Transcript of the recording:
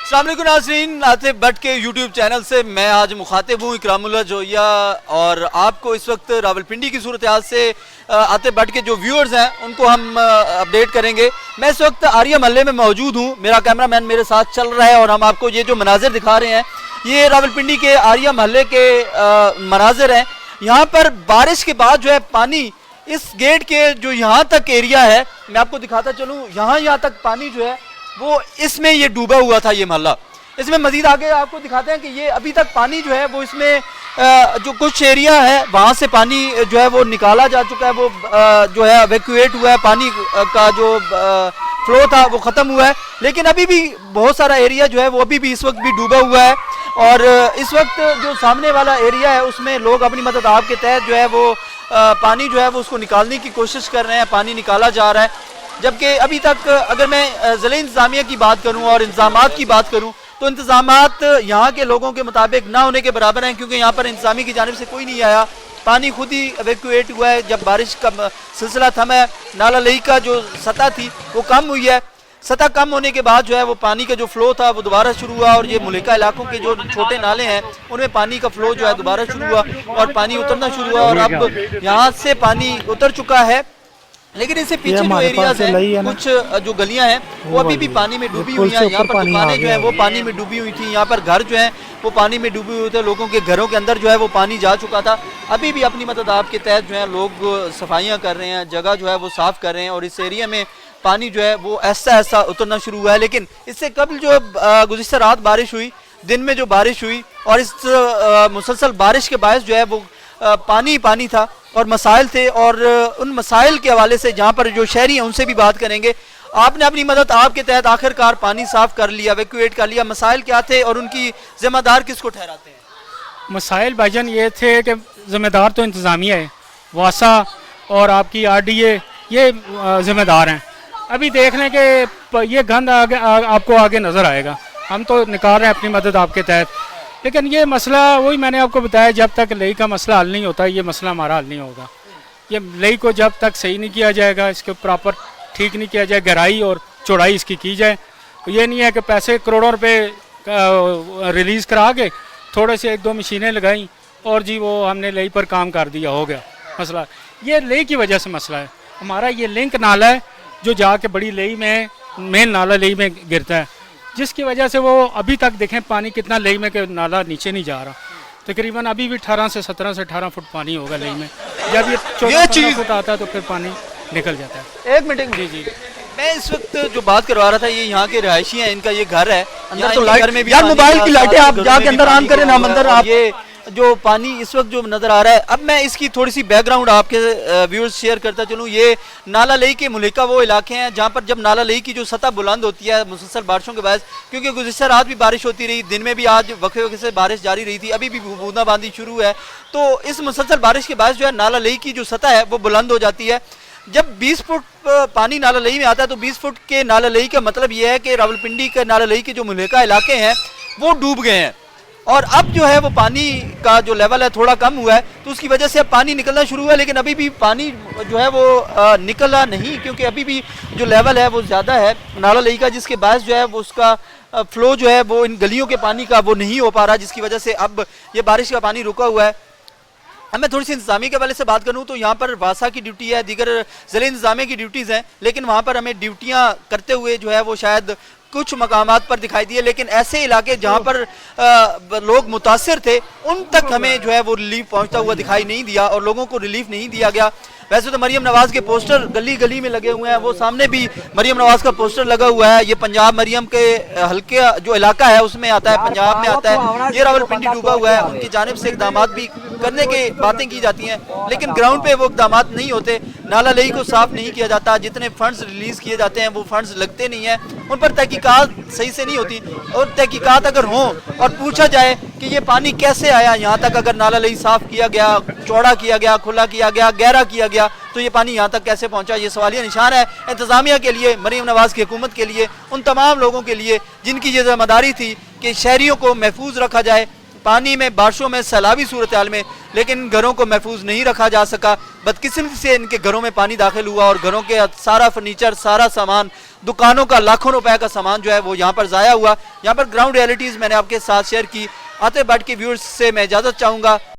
अस्सलाम वालेकुम नाज़रीन, आतिफ भट्ट के यूट्यूब चैनल से मैं आज मुखातिब हूँ इकरामुल्लाह जोया और आपको इस वक्त रावलपिंडी की सूरत हाल से आतिफ भट्ट के जो व्यूअर्स हैं उनको हम अपडेट करेंगे। मैं इस वक्त आर्या महल्ले में मौजूद हूँ, मेरा कैमरामैन मेरे साथ चल रहा है और हम आपको ये जो मनाजिर दिखा रहे हैं ये रावलपिंडी के आर्या महल्ले के मनाजिर हैं। यहाँ पर बारिश के बाद जो है पानी इस गेट के जो यहाँ तक एरिया है, मैं आपको दिखाता चलूँ, यहाँ तक पानी जो है वो इसमें ये डूबा हुआ था ये मोहल्ला। इसमें मजीद आगे आपको दिखाते हैं कि ये अभी तक पानी जो है वो इसमें जो कुछ एरिया है वहाँ से पानी जो है वो निकाला जा चुका है, वो जो है एवैक्यूएट हुआ है, पानी का जो फ्लो था वो ख़त्म हुआ है, लेकिन अभी भी बहुत सारा एरिया जो है वो अभी भी इस वक्त भी डूबा हुआ है। और इस वक्त जो सामने वाला एरिया है उसमें लोग अपनी मदद आपके तहत जो है वो पानी जो है वो उसको निकालने की कोशिश कर रहे हैं, पानी निकाला जा रहा है। जबकि अभी तक अगर मैं ज़िला इंतज़ामिया की बात करूं और इंतज़ामात की बात करूं तो इंतज़ामात यहाँ के लोगों के मुताबिक ना होने के बराबर हैं, क्योंकि यहाँ पर इंतज़ामी की जानिब से कोई नहीं आया, पानी खुद ही एवैक्यूएट हुआ है। जब बारिश का सिलसिला थमा है, नाला लई का जो सतह थी वो कम हुई है, सतह कम होने के बाद जो है वो पानी का जो फ्लो था वो दोबारा शुरू हुआ और ये मुलिका इलाकों के जो छोटे नाले हैं उनमें पानी का फ्लो जो है दोबारा शुरू हुआ और पानी उतरना शुरू हुआ और अब यहाँ से पानी उतर चुका है। लेकिन इससे पीछे जो एरियाज हैं, कुछ जो गलियां हैं वो अभी भी पानी में डूबी हुई हैं। यहाँ पर दुकानें जो है वो पानी में डूबी हुई थी, यहाँ पर घर जो है वो पानी में डूबे हुए थे, लोगों के घरों के अंदर जो है वो पानी जा चुका था। अभी भी अपनी मदद आपके तहत जो है लोग सफाइयाँ कर रहे हैं, जगह जो है वो साफ़ कर रहे हैं और इस एरिया में पानी जो है वो ऐसा उतरना शुरू हुआ है। लेकिन इससे कबल जो गुज़िश्ता रात बारिश हुई, दिन में जो बारिश हुई और इस मुसलसल बारिश के बायस जो है वो पानी था और मसाइल थे, और उन मसाइल के हवाले से जहाँ पर जो शहरी हैं उनसे भी बात करेंगे। आपने अपनी मदद आपके तहत आखिरकार पानी साफ कर लिया, एवैक्यूएट कर लिया, मसाइल क्या थे और उनकी जिम्मेदार किसको ठहराते हैं? मसाइल भाईजान ये थे कि जिम्मेदार तो इंतज़ामिया है, वासा और आपकी RDA ये जिम्मेदार हैं। अभी देख लें कि ये गंद आपको आगे नज़र आएगा, हम तो निकाल रहे हैं अपनी मदद आपके तहत, लेकिन ये मसला वही मैंने आपको बताया, जब तक लई का मसला हल नहीं होता ये मसला हमारा हल नहीं होगा। ये लई को जब तक सही नहीं किया जाएगा, इसके प्रॉपर ठीक नहीं किया जाए, गहराई और चौड़ाई इसकी की जाए। ये नहीं है कि पैसे करोड़ों रुपए रिलीज़ करा के थोड़े से 1-2 मशीनें लगाई और जी वो हमने लई पर काम कर दिया, हो गया मसला। ये लई की वजह से मसला है हमारा। ये लिंक नाला है जो जाके बड़ी लई में मेन नाला लई में गिरता है, जिसकी वजह से वो अभी तक देखें पानी कितना लई में के नाला नीचे नहीं जा रहा। तकरीबन अभी भी 18 से 17 फुट पानी होगा लई में। जब ये 14 फुट आता है तो फिर पानी निकल जाता है। एक मिनट जी मैं इस वक्त जो बात करवा रहा था ये यहाँ के रहायशी हैं, इनका ये घर है अंदर, तो लाइट में भी यार मोबाइल की लाइटें आप जाके अंदर ऑन करें ना, अंदर आप ये जो पानी इस वक्त जो नज़र आ रहा है। अब मैं इसकी थोड़ी सी बैकग्राउंड आपके व्यूअर्स शेयर करता चलूँ। ये नाला लई के मुलिका वो इलाके हैं जहाँ पर जब नाला लई की जो सतह बुलंद होती है मुसलसल बारिशों के बाद, क्योंकि गुज़िश्ता रात भी बारिश होती रही, दिन में भी आज वक्फे वक्फे से बारिश जारी रही थी, अभी भी बूंदाबांदी शुरू है, तो इस मुसलसल बारिश के बाद जो है नाला लई की जो सतह है वो बुलंद हो जाती है। जब 20 फुट पानी नाला लई में आता है तो 20 फुट के नाला लई का मतलब ये है कि रावलपिंडी के नाला लई के जो मुलिका इलाके हैं वो डूब गए हैं और अब जो है वो पानी का जो लेवल है थोड़ा कम हुआ है, तो उसकी वजह से अब पानी निकलना शुरू हुआ है। लेकिन अभी भी पानी जो है वो निकला नहीं, क्योंकि अभी भी जो लेवल है वो ज़्यादा है नाला लई का, जिसके बाद जो है वो उसका फ्लो जो है वो इन गलियों के पानी का वो नहीं हो पा रहा, जिसकी वजह से अब ये बारिश का पानी रुका हुआ है। अब मैं थोड़ी सी इंतजामी के वाले से बात करूं तो यहाँ पर वासा की ड्यूटी है, दीगर ज़िले इंतजामिया की ड्यूटीज़ हैं, लेकिन वहाँ पर हमें ड्यूटियाँ करते हुए जो है वो शायद कुछ मकामात पर दिखाई दिए, लेकिन ऐसे इलाके जहाँ पर लोग मुतासिर थे उन तक हमें जो है वो रिलीफ पहुँचता हुआ दिखाई नहीं दिया और लोगों को रिलीफ नहीं दिया गया। वैसे तो मरियम नवाज़ के पोस्टर गली गली में लगे हुए हैं, वो सामने भी मरियम नवाज़ का पोस्टर लगा हुआ है। ये पंजाब मरियम के हल्के जो इलाका है उसमें आता है, पंजाब में आता है। ये रावलपिंडी डूबा हुआ है, उनकी जानिब से इकदाम भी करने की बातें की जाती हैं, लेकिन ग्राउंड पे वो इकदाम नहीं होते। नाला लई को साफ नहीं किया जाता, जितने फंड्स रिलीज़ किए जाते हैं वो फंड्स लगते नहीं हैं, उन पर तहकीकात सही से नहीं होती। और तहकीकात अगर हों और पूछा जाए कि ये पानी कैसे आया यहाँ तक, अगर नाला लई साफ किया गया, चौड़ा किया गया, खुला किया गया, गहरा किया गया, तो ये पानी यहाँ तक कैसे पहुँचा, ये सवालिया निशान है इंतज़ामिया के लिए, मरियम नवाज़ की हुकूमत के लिए, उन तमाम लोगों के लिए जिनकी ये जिम्मेदारी थी कि शहरियों को महफूज रखा जाए पानी में, बारिशों में, सैलाबी सूरत हाल में। लेकिन घरों को महफूज नहीं रखा जा सका। बदकिस्मती से इनके घरों में पानी दाखिल हुआ और घरों के सारा फर्नीचर, सारा सामान, दुकानों का लाखों रुपए का सामान जो है वो यहाँ पर ज़ाया हुआ। यहाँ पर ग्राउंड रियलिटीज़ मैंने आपके साथ शेयर की। आते बट के व्यूअर्स से मैं इजाज़त चाहूँगा।